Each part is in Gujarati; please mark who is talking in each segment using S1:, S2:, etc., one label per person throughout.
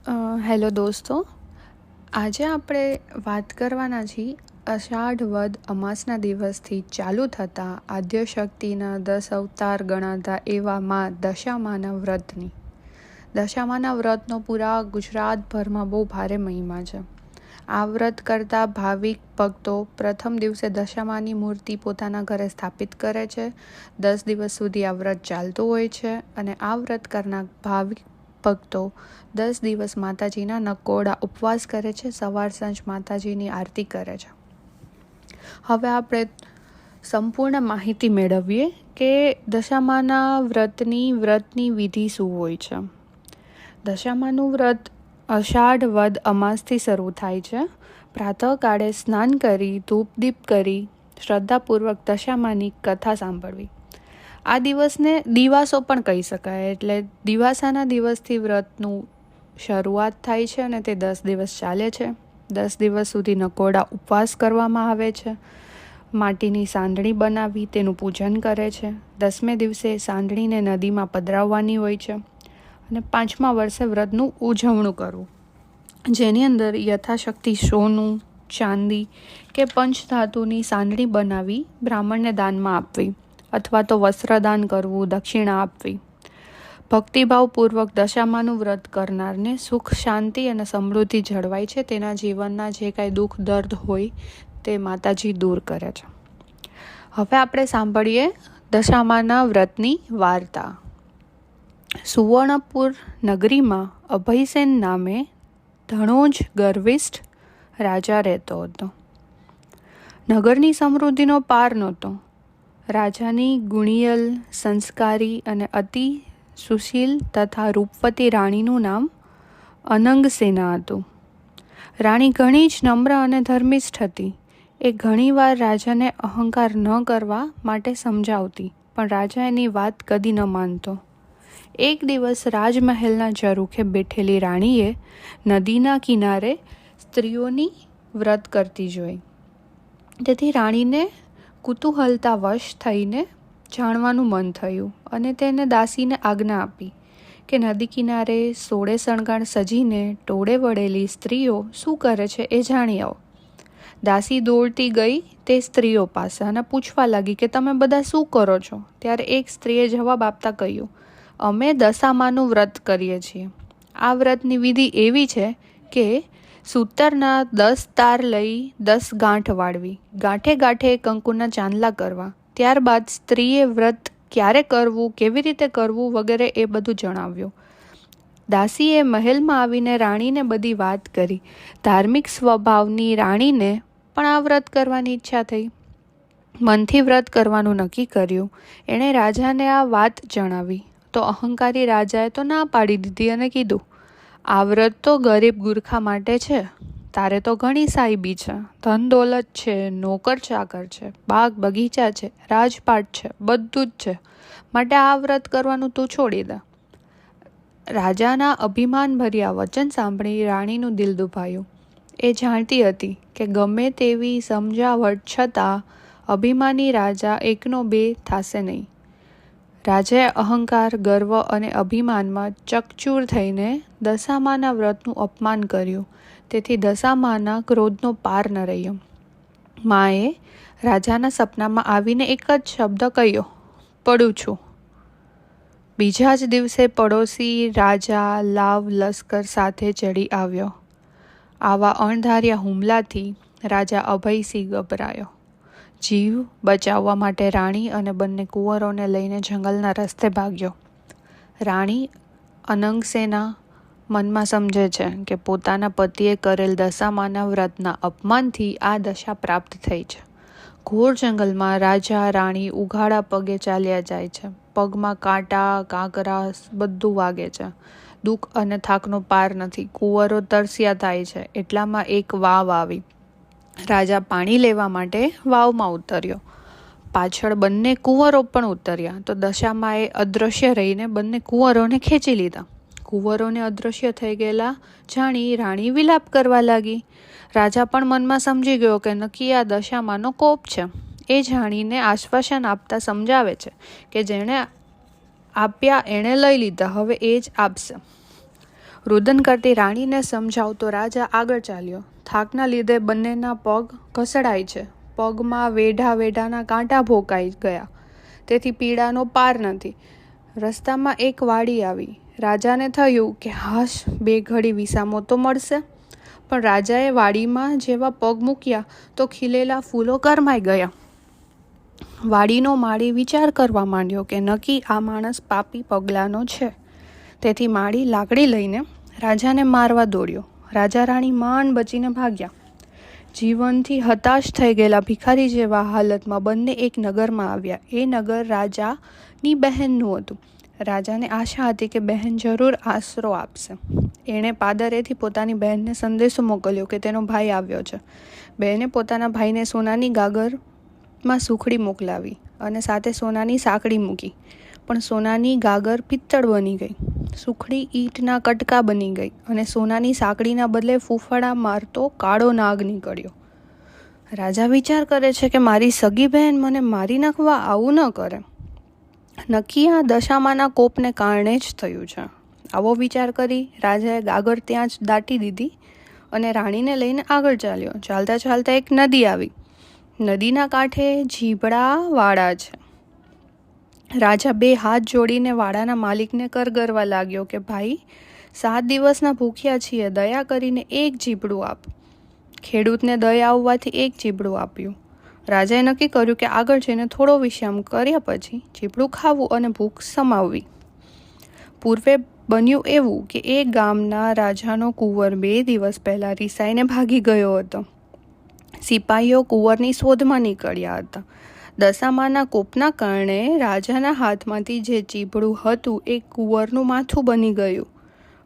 S1: હેલો દોસ્તો, આજે આપણે વાત કરવાના છીએ અષાઢ વદ અમાસના દિવસથી ચાલુ થતા આદ્યશક્તિના 10 અવતાર ગણાતા એવા દશામાના વ્રતની. દશામાના વ્રતનો પૂરા ગુજરાતભરમાં બહુ ભારે મહિમા છે. આ વ્રત કરતા ભાવિક ભક્તો પ્રથમ દિવસે દશામાની મૂર્તિ પોતાના ઘરે સ્થાપિત કરે છે. 10 દિવસ સુધી આ વ્રત ચાલતું હોય છે અને આ વ્રત કરનાર ભાવિક ભક્તો 10 દિવસ માતાજીના નકોરડા ઉપવાસ કરે છે, સવાર સાંજ માતાજીની આરતી કરે છે. હવે આપણે સંપૂર્ણ માહિતી મેળવીએ કે દશામાના વ્રતની વિધિ શું હોય છે. દશામાનું વ્રત અષાઢ વદ અમાસથી શરૂ થાય છે. પ્રાતઃકાળે સ્નાન કરી ધૂપદીપ કરી શ્રદ્ધાપૂર્વક દશામાની કથા સાંભળવી. આ દિવસને દિવાસો પણ કહી શકાય. એટલે દિવાસાના દિવસથી વ્રતનું શરૂઆત થાય છે અને તે 10 દિવસ ચાલે છે. 10 દિવસ સુધી નકોરડા ઉપવાસ કરવામાં આવે છે. માટીની સાંદણી બનાવી તેનું પૂજન કરે છે. 10મે દિવસે સાંદણીને નદીમાં પધરાવવાની હોય છે અને 5મા વર્ષે વ્રતનું ઉજવણું કરવું, જેની અંદર યથાશક્તિ સોનું, ચાંદી કે પંચધાતુની સાંદણી બનાવી બ્રાહ્મણને દાનમાં આપવી અથવા તો વસ્ત્રદાન કરવું, દક્ષિણા આપવી. ભક્તિભાવપૂર્વક દશામાનું વ્રત કરનારને સુખ, શાંતિ અને સમૃદ્ધિ જળવાય છે. તેના જીવનના જે કાંઈ દુઃખ દર્દ હોય તે માતાજી દૂર કરે છે. હવે આપણે સાંભળીએ દશામાના વ્રતની વાર્તા. સુવર્ણપુર નગરીમાં અભયસેન નામે ધણોજ ગર્વિષ્ઠ રાજા રહેતો હતો. નગરની સમૃદ્ધિનો પાર નહોતો. રાજાની ગુણિયલ, સંસ્કારી અને અતિ સુશીલ તથા રૂપવતી રાણીનું નામ અનંગસેના હતું. રાણી ઘણી જ નમ્ર અને ધર્મિષ્ઠ હતી. એ ઘણીવાર રાજાને અહંકાર ન કરવા માટે સમજાવતી, પણ રાજા એની વાત કદી ન માનતો. એક દિવસ રાજમહેલના ઝરૂખે બેઠેલી રાણીએ નદીના કિનારે સ્ત્રીઓની વ્રત કરતી જોઈ. તેથી રાણીને કુતૂહલતા વશ થઈને જાણવાનું મન થયું અને તેને દાસીને આજ્ઞા આપી કે નદી કિનારે સોળે શણગાર સજીને ટોળે વળેલી સ્ત્રીઓ શું કરે છે એ જાણી આવો. દાસી દોડતી ગઈ તે સ્ત્રીઓ પાસે અને પૂછવા લાગી કે તમે બધા શું કરો છો? ત્યારે એક સ્ત્રીએ જવાબ આપતા કહ્યું, અમે દશામાનું વ્રત કરીએ છીએ. આ વ્રતની વિધિ એવી છે કે સૂતરના 10 તાર લઈ 10 ગાંઠ વાળવી, ગાંઠે ગાંઠે કંકુના ચાંદલા કરવા. ત્યારબાદ સ્ત્રીએ વ્રત ક્યારે કરવું, કેવી રીતે કરવું વગેરે એ બધું જણાવ્યું. દાસીએ મહેલમાં આવીને રાણીને બધી વાત કરી. ધાર્મિક સ્વભાવની રાણીને પણ આ વ્રત કરવાની ઈચ્છા થઈ. મનથી વ્રત કરવાનું નક્કી કર્યું. એણે રાજાને આ વાત જણાવી તો અહંકારી રાજાએ તો ના પાડી દીધી અને કીધું, આ વ્રત તો ગરીબ ગુરખા માટે છે. તારે તો ઘણી સાહેબી છે, ધન દોલત છે, નોકર ચાકર છે, બાગ બગીચા છે, રાજપાટ છે, બધું જ છે. માટે આ વ્રત કરવાનું તું છોડી દે. રાજાના અભિમાન ભર્યા વચન સાંભળી રાણીનું દિલ દુભાયું. એ જાણતી હતી કે ગમે તેવી સમજાવટ છતાં અભિમાની રાજા એકનો બે થશે નહીં. રાજાએ અહંકાર, ગર્વ અને અભિમાનમાં ચકચૂર થઈને દશામાના વ્રતનું અપમાન કર્યું. તેથી દશામાના ક્રોધનો પાર ન રહ્યો. માએ રાજાના સપનામાં આવીને એક જ શબ્દ કહ્યો, પડું છું. બીજા જ દિવસે પડોશી રાજા લાવ લશ્કર સાથે ચડી આવ્યો. આવા અણધાર્યા હુમલાથી રાજા અભયસિંહ ગભરાયો. જીવ બચાવવા માટે રાણી અને બંને કુંવરોને લઈને જંગલના રસ્તે ભાગ્યો. રાણી અનંગસેના મનમાં સમજે છે કે પોતાના પતિએ કરેલ દશામાના વ્રતના અપમાનથી આ દશા પ્રાપ્ત થઈ છે. ઘોર જંગલમાં રાજા રાણી ઉઘાડા પગે ચાલ્યા જાય છે. પગમાં કાંટા, કાંકરા બધું વાગે છે. દુઃખ અને થાકનો પાર નથી. કુંવરો તરસ્યા થાય છે. એટલામાં એક વાવ આવી. રાજા પાણી લેવા માટે વાવમાં ઉતર્યો. પાછળ બંને કુંવરો પણ ઉતર્યા તો દશામાએ અદૃશ્ય રહીને બંને કુંવરોને ખેંચી લીધા. કુંવરોને અદૃશ્ય થઈ ગયેલા જાણી રાણી વિલાપ કરવા લાગી. રાજા પણ મનમાં સમજી ગયો કે નક્કી આ દશામાનો કોપ છે. એ જાણીને આશ્વાસન આપતા સમજાવે છે કે જેણે આપ્યા એણે લઈ લીધા, હવે એ જ આપશે. રુદન કરતી રાણીને સમજાવતો રાજા આગળ ચાલ્યો. થાકના લીધે બંનેના પગ ઘસડાય છે. પગમાં વેઢાના કાંટા ભોંકાઈ ગયા, તેથી પીડાનો પાર નથી. રસ્તામાં એક વાડી આવી. રાજાને થયું કે હાશ, 2 ઘડી વિસામો તો મળશે. પણ રાજાએ વાડીમાં જેવા પગ મૂક્યા તો ખીલેલા ફૂલો કરમાઈ ગયા. વાડીનો માળી વિચાર કરવા માંડ્યો કે નક્કી આ માણસ પાપી પગલાનો છે. તેથી માળી લાકડી લઈને રાજાને મારવા દોડ્યો. રાજા રાણી માંડ બચીને ભાગ્યા. જીવનથી હતાશ થઈ ગયેલા ભિખારી જેવા હાલતમાં બંને એક નગરમાં આવ્યા. એ નગર રાજાની બહેનનું હતું. રાજાને આશા હતી કે બહેન જરૂર આશરો આપશે. એણે પાદરેથી પોતાની બહેનને સંદેશો મોકલ્યો કે તેનો ભાઈ આવ્યો છે. બહેને પોતાના ભાઈને સોનાની ગાગરમાં સુખડી મોકલાવી અને સાથે સોનાની સાંકળી મૂકી. પણ સોનાની ગાગર પિત્તળ બની ગઈ, સુખડી ઈંટના કટકા બની ગઈ અને સોનાની સાંકળીના બદલે ફૂફાડા મારતો કાળો નાગ નીકળ્યો. રાજા વિચાર કરે છે કે મારી સગી બહેન મને મારી નાખવા આવું ન કરે. નક્કી આ દશામાના કોપને કારણે જ થયું છે. આવો વિચાર કરી રાજાએ ગાગર ત્યાં જ દાટી દીધી અને રાણીને લઈને આગળ ચાલ્યો. ચાલતા ચાલતા એક નદી આવી. નદીના કાંઠે ઝીબડા વાડા છે. રાજા 2 હાથ જોડીને વાડાના માલિકને કરગરવા લાગ્યો કે ભાઈ, 7 દિવસના ભૂખ્યા છીએ, દયા કરીને એક ઝીબડું આપ. ખેડૂતને દયા આવવાથી એક ઝીબડું આપ્યું. રાજાએ નક્કી કર્યું કે આગળ જઈને થોડો વિશ્રામ કર્યા પછી ઝીબડું ખાવું અને ભૂખ સમાવવી. પૂર્વે બન્યું એવું કે એ ગામના રાજાનો કુંવર 2 દિવસ પહેલાં રિસાઈને ભાગી ગયો હતો. સિપાહીઓ કુંવરની શોધમાં નીકળ્યા હતા. દશામાના કોપના કારણે રાજાના હાથમાંથી જે ચીબડું હતું એ કુંવરનું માથું બની ગયું.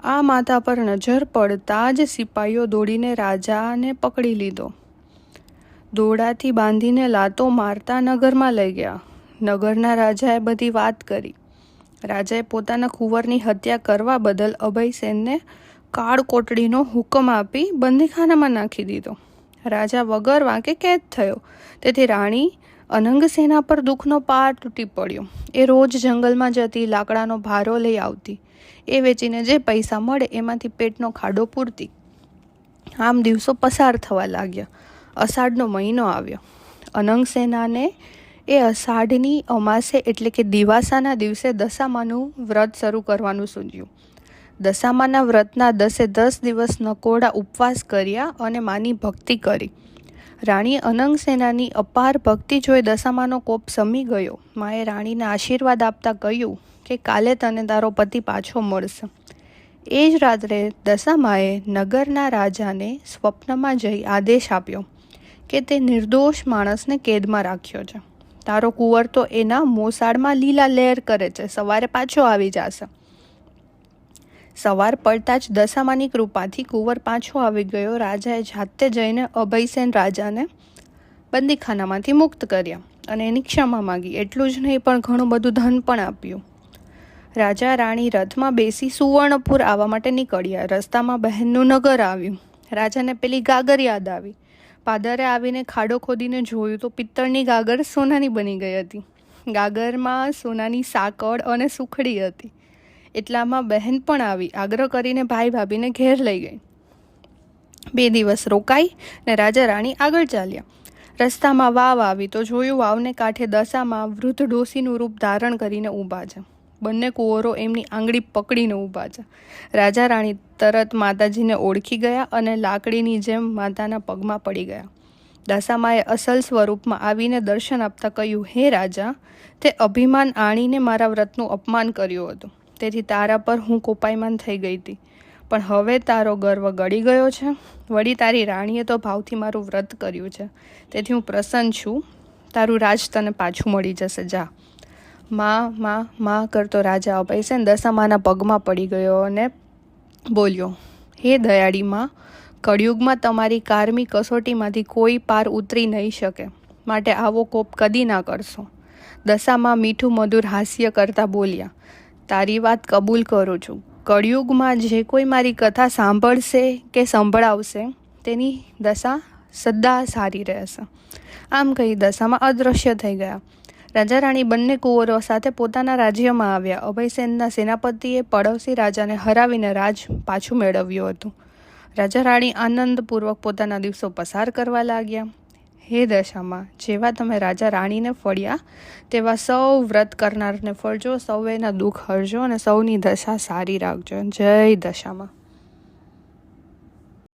S1: આ માથા પર નજર પડતા જ સિપાહીઓ દોડીને રાજાને પકડી લીધો. દોરડાથી બાંધીને લાતો મારતા નગરમાં લઈ ગયા. નગરના રાજાએ બધી વાત કરી. રાજાએ પોતાના કુંવરની હત્યા કરવા બદલ અભયસેનને કાળ કોટડીનો હુકમ આપી બંદીખાનામાં નાખી દીધો. રાજા વગર વાંકે કેદ થયો. તેથી રાણી અનંગસેના પર દુઃખનો પાર તૂટી પડ્યો. એ રોજ જંગલમાં જતી, લાકડાનો ભારો લઈ આવતી. એ વેચીને જે પૈસા મળે એમાંથી પેટનો ખાડો પૂરતી. આમ દિવસો પસાર થવા લાગ્યા. અષાઢનો મહિનો આવ્યો. અનંગસેનાને એ અષાઢની અમાસે એટલે કે દિવાસાના દિવસે દશામાનું વ્રત શરૂ કરવાનું સૂઝ્યું. દશામાના વ્રતના 10 દિવસ નકોડા ઉપવાસ કર્યા અને માની ભક્તિ કરી. રાણી અનંગસેનાની અપાર ભક્તિ જોઈ દશામાનો કોપ શમી ગયો. માએ રાણીને આશીર્વાદ આપતા કહ્યું કે કાલે તને તારો પતિ પાછો મળશે. એ જ રાત્રે દશામાએ નગરના રાજાને સ્વપ્નમાં જઈ આદેશ આપ્યો કે તે નિર્દોષ માણસને કેદમાં રાખ્યો છે. તારો કુંવર તો એના મોસાળમાં લીલા લહેર કરે છે, સવારે પાછો આવી જશે. સવાર પડતા જ દશામાની કૃપાથી કુંવર પાછો આવી ગયો. રાજાએ જાતે જઈને અભયસેન રાજાને બંદીખાનામાંથી મુક્ત કર્યા અને એની ક્ષમા માગી. એટલું જ નહીં પણ ઘણું બધું ધન પણ આપ્યું. રાજા રાણી રથમાં બેસી સુવર્ણપુર આવવા માટે નીકળ્યા. રસ્તામાં બહેનનું નગર આવ્યું. રાજાને પેલી ગાગર યાદ આવી. પાદરે આવીને ખાડો ખોદીને જોયું તો પિત્તળની ગાગર સોનાની બની ગઈ હતી. ગાગરમાં સોનાની સાંકળ અને સુખડી હતી. એટલામાં બહેન પણ આવી. આગ્રહ કરીને ભાઈ ભાભીને ઘેર લઈ ગઈ. 2 દિવસ રોકાઈ ને રાજા રાણી આગળ ચાલ્યા. રસ્તામાં વાવ આવી તો જોયું વાવને કાંઠે દશામાં વૃદ્ધ ડોસીનું રૂપ ધારણ કરીને ઊભા છે. બંને કુંવરો એમની આંગળી પકડીને ઊભા છે. રાજા રાણી તરત માતાજીને ઓળખી ગયા અને લાકડીની જેમ માતાના પગમાં પડી ગયા. દશામાએ અસલ સ્વરૂપમાં આવીને દર્શન આપતા કહ્યું, હે રાજા, તે અભિમાન આણીને મારા વ્રતનું અપમાન કર્યું હતું. તેથી તારા પર હું કોપાયમાન થઈ ગઈ હતી. પણ હવે તારો ગર્વ ગળી ગયો છે. વળી તારી રાણીએ તો ભાવથી મારું વ્રત કર્યું છે. તેથી હું પ્રસન્ન છું. તારું રાજ તને પાછું મળી જશે. જા. માં કરતો રાજા અભયસેન દશામાના પગમાં પડી ગયો અને બોલ્યો, હે દયાળી માં, કળિયુગમાં તમારી કારમી કસોટીમાંથી કોઈ પાર ઉતરી નહીં શકે. માટે આવો કોપ કદી ના કરશો. દશામાં મીઠું મધુર હાસ્ય કરતા બોલ્યા, તારી વાત કબૂલ કરું છું. કળિયુગમાં જે કોઈ મારી કથા સાંભળશે કે સંભળાવશે તેની દશા સદા સારી રહેશે. આમ કહી દશામાં અદૃશ્ય થઈ ગયા. રાજા રાણી બંને કુંવરો સાથે પોતાના રાજ્યમાં આવ્યા. અભયસેનના સેનાપતિએ પડોશી રાજાને હરાવીને રાજ પાછું મેળવ્યું હતું. રાજા રાણી આનંદપૂર્વક પોતાના દિવસો પસાર કરવા લાગ્યા. હે દશામાં, જેવા તમે રાજા રાણીને ફળ્યા તેવા સૌ વ્રત કરનારને ફળજો, સૌએના દુઃખ હરજો અને સૌની દશા સારી રાખજો. જય દશામાં.